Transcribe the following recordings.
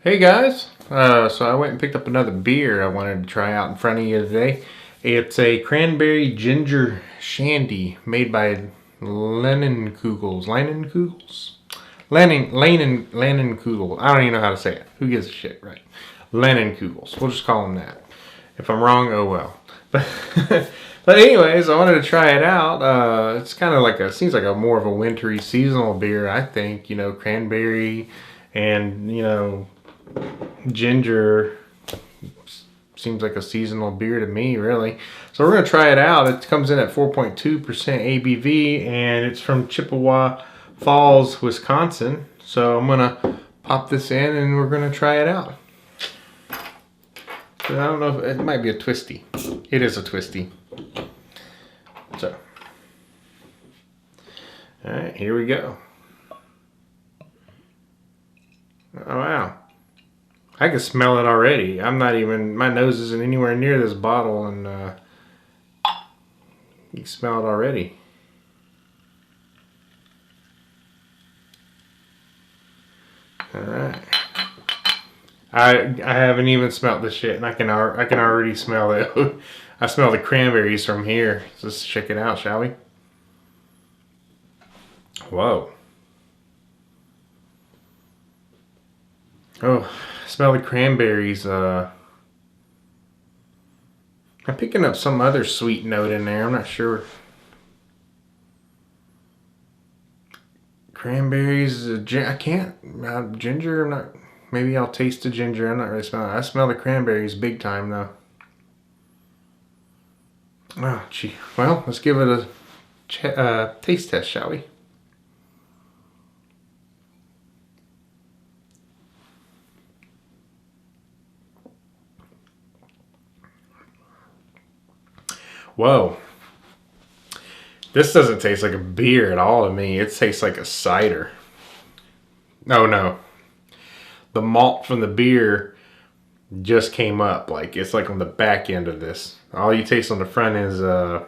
Hey guys, so I went and picked up another beer I wanted to try out in front of you today. It's a cranberry ginger shandy made by Leinenkugels. Leinenkugels? Leinenkugel. I don't even know how to say it. Who gives a shit, right? Leinenkugels. We'll just call them that. If I'm wrong, oh well. But anyways, I wanted to try it out. It's kind of like seems like a more of a wintry seasonal beer, I think. You know, cranberry and, ginger seems like a seasonal beer to me, really. So we're going to try it out. It comes in at 4.2% ABV, and it's from Chippewa Falls, Wisconsin. So I'm going to pop this in, and we're going to try it out. So I don't know if it might be a twisty. It is a twisty. So, all right, here we go. Oh, wow. I can smell it already. My nose isn't anywhere near this bottle, and you can smell it already. All right. I haven't even smelled this shit, and I can already smell it. I smell the cranberries from here. So let's check it out, shall we? Whoa. Oh, smell the cranberries. I'm picking up some other sweet note in there. I'm not sure. Cranberries. I can't. Ginger. I'm not. Maybe I'll taste the ginger. I'm not really smelling it. I smell the cranberries big time though. Oh, gee. Well, let's give it a taste test, shall we? Whoa. This doesn't taste like a beer at all to me. It tastes like a cider. Oh, no. The malt from the beer just came up. Like, it's like on the back end of this. All you taste on the front is all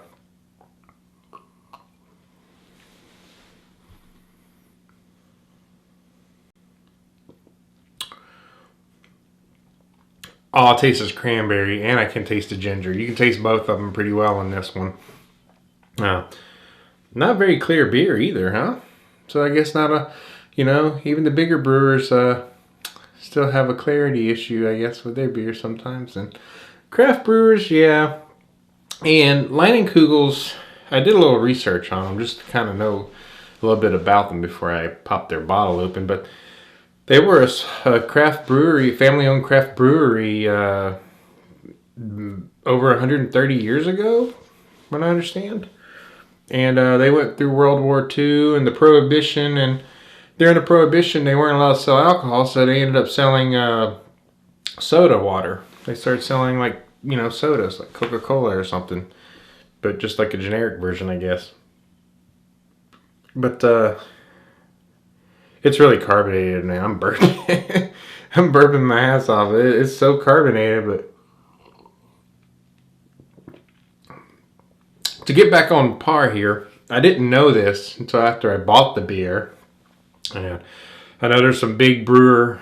I taste is cranberry, and I can taste the ginger. You can taste both of them pretty well in this one. Not very clear beer either, huh? So I guess not even the bigger brewers still have a clarity issue, I guess, with their beer sometimes. And craft brewers, yeah. And Leinenkugels, I did a little research on them just to kind of know a little bit about them before I popped their bottle open. But they were a craft brewery, family-owned craft brewery over 130 years ago, when I understand. And they went through World War II and the Prohibition. And during the Prohibition, they weren't allowed to sell alcohol, so they ended up selling soda water. They started selling sodas, like Coca-Cola or something. But just like a generic version, I guess. But it's really carbonated, man. I'm burping. I'm burping my ass off. It's so carbonated, but to get back on par here, I didn't know this until after I bought the beer. And I know there's some big beer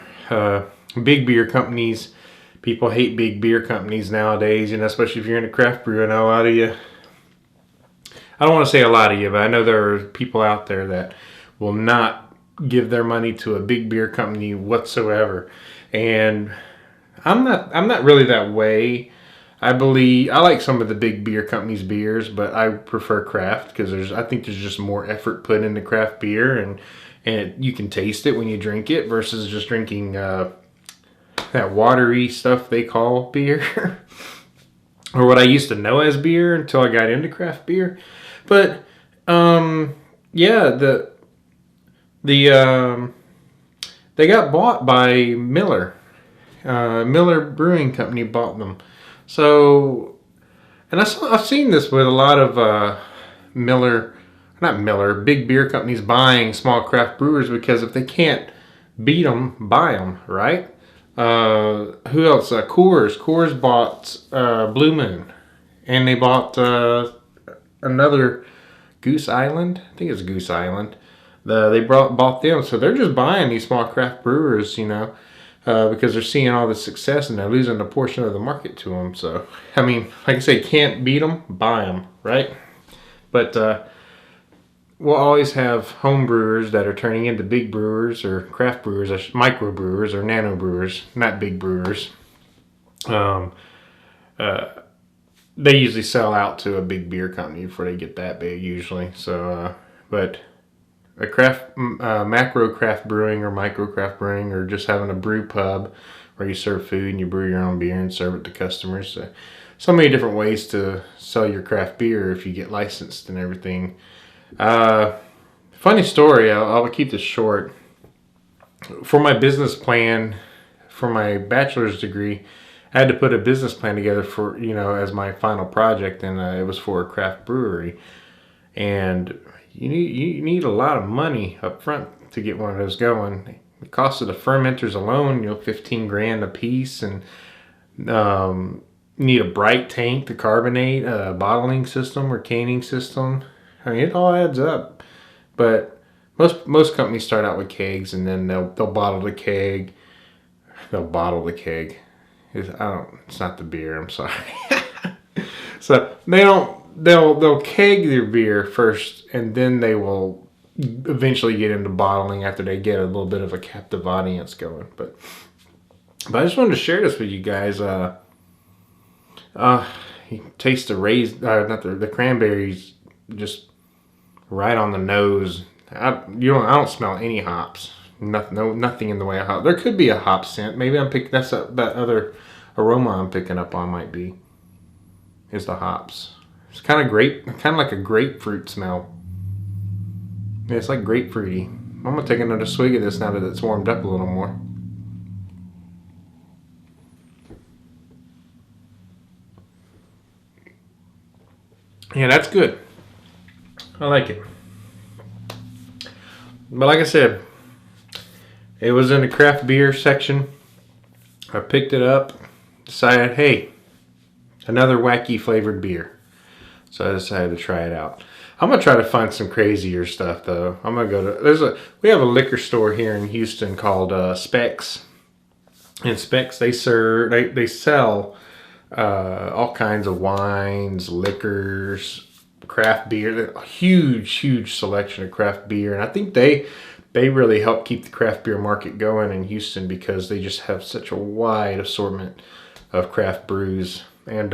companies. People hate big beer companies nowadays, especially if you're in a craft brew. I know a lot of you. I don't want to say a lot of you, but I know there are people out there that will not give their money to a big beer company whatsoever. And I'm not really that way. I like some of the big beer companies' beers, but I prefer craft because I think there's just more effort put into craft beer, and you can taste it when you drink it versus just drinking that watery stuff they call beer, or what I used to know as beer until I got into craft beer. But yeah, they got bought by Miller. Miller Brewing Company bought them. So, and I've seen this with a lot of big beer companies buying small craft brewers, because if they can't beat them, buy them, right? Who else? Coors bought Blue Moon, and they bought another Goose Island. I think it's Goose Island. They bought them, so they're just buying these small craft brewers, because they're seeing all this success and they're losing a portion of the market to them. So, I mean, like I say, can't beat them, buy them, right? But we'll always have home brewers that are turning into big brewers or craft brewers, micro brewers or nano brewers, not big brewers. They usually sell out to a big beer company before they get that big usually. So, but a macro craft brewing or micro craft brewing or just having a brew pub where you serve food and you brew your own beer and serve it to customers. So many different ways to sell your craft beer if you get licensed and everything. Funny story, I'll keep this short. For my business plan, for my bachelor's degree, I had to put a business plan together for, as my final project, and it was for a craft brewery. And you need a lot of money up front to get one of those going. The cost of the fermenters alone, 15 grand a piece, and need a bright tank to carbonate, a bottling system or canning system. I mean, it all adds up. But most companies start out with kegs, and then they'll bottle the keg. They'll bottle the keg. It's not the beer. I'm sorry. So they'll keg their beer first, and then they will eventually get into bottling after they get a little bit of a captive audience going. But I just wanted to share this with you guys. You taste the the cranberries just right on the nose. I don't smell any hops. Nothing in the way of hop. There could be a hop scent. Maybe I'm picking that other aroma I'm picking up on is the hops. It's kind of like a grapefruit smell. Yeah, it's like grapefruity. I'm gonna take another swig of this now that it's warmed up a little more. Yeah, that's good. I like it. But like I said, it was in the craft beer section. I picked it up, decided, hey, another wacky flavored beer. So I decided to try it out. I'm gonna try to find some crazier stuff though. I'm gonna go to we have a liquor store here in Houston called Specs. And Specs, they sell all kinds of wines, liquors, craft beer. A huge selection of craft beer, and I think they really help keep the craft beer market going in Houston because they just have such a wide assortment of craft brews. And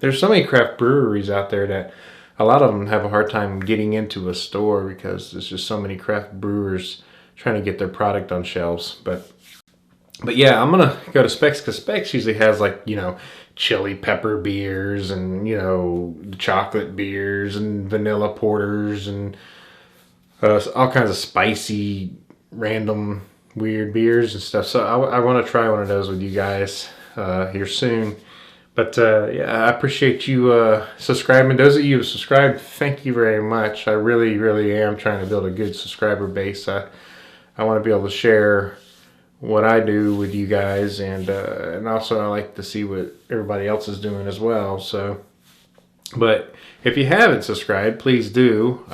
there's so many craft breweries out there that a lot of them have a hard time getting into a store because there's just so many craft brewers trying to get their product on shelves. But yeah, I'm gonna go to Specs because Specs usually has chili pepper beers and chocolate beers and vanilla porters and all kinds of spicy, random, weird beers and stuff. So I want to try one of those with you guys here soon. But yeah, I appreciate you subscribing. Those of you who subscribed, thank you very much. I really, really am trying to build a good subscriber base. I want to be able to share what I do with you guys, and also I like to see what everybody else is doing as well. So, but if you haven't subscribed, please do.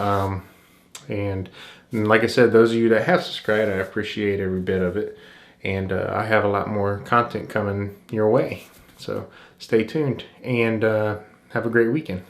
And like I said, those of you that have subscribed, I appreciate every bit of it. And I have a lot more content coming your way. So stay tuned and have a great weekend.